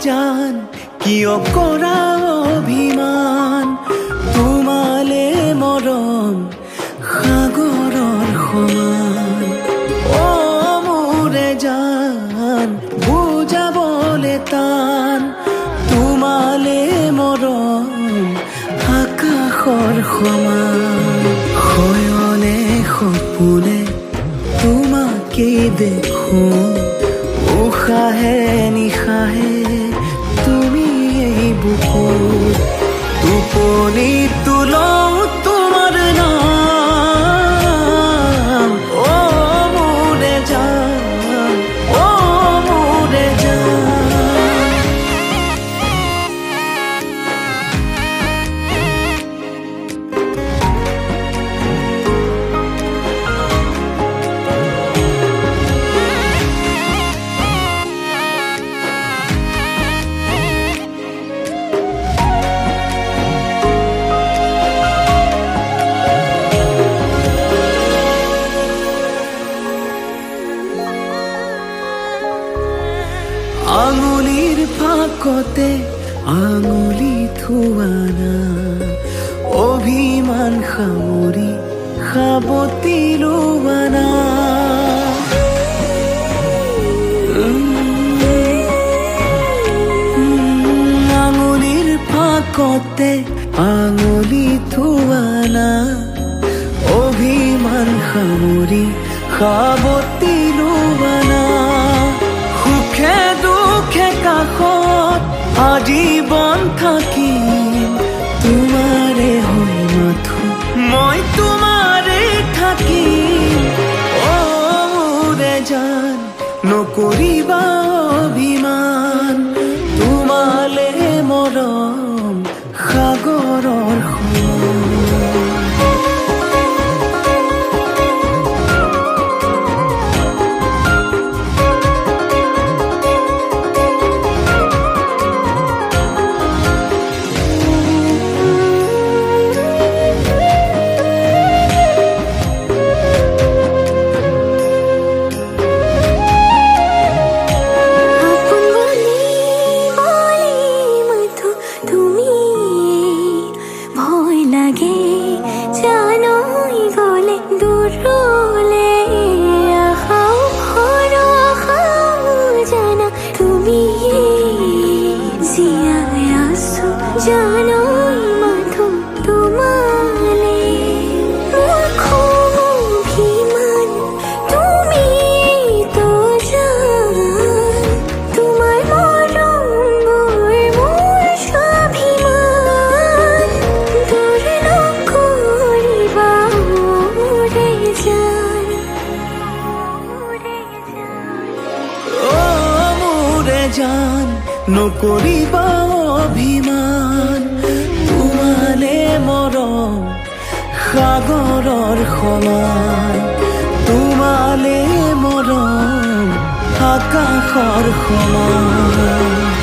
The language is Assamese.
জান কিয় কৰা অভিমান তোমালে মৰম সাগৰৰ সমান অ মোৰে জান বুজাবলে টান তোমালে মৰম আকাশৰ সমান শয়নে সপোনে তোমাকে দেখো উশাহে নিশাহে তুমি এই বুকুত টোপনি তুলও তোমাৰ নাম অ মোৰে জান অ মোৰে জান আঙুলিৰ ফাকতে আঙুলি থোৱানা অভিমান সামৰি সাবতি লোৱানা আঙুলিৰ ফাকতে আঙুলি থোৱানা অভিমান সামৰি সাবতি লোৱানা সুখে দুখে কাষত আজীৱন থাকিম তোমাৰে হৈ মাথো মই তোমাৰে থাকিম অ মোৰে জান নকৰিবা অভিমান তোমালে মৰম সাগৰৰ সমান জান নকৰিবা অভিমান তোমালে মৰম সাগৰৰ সমান তোমালে মৰম আকাশৰ সমান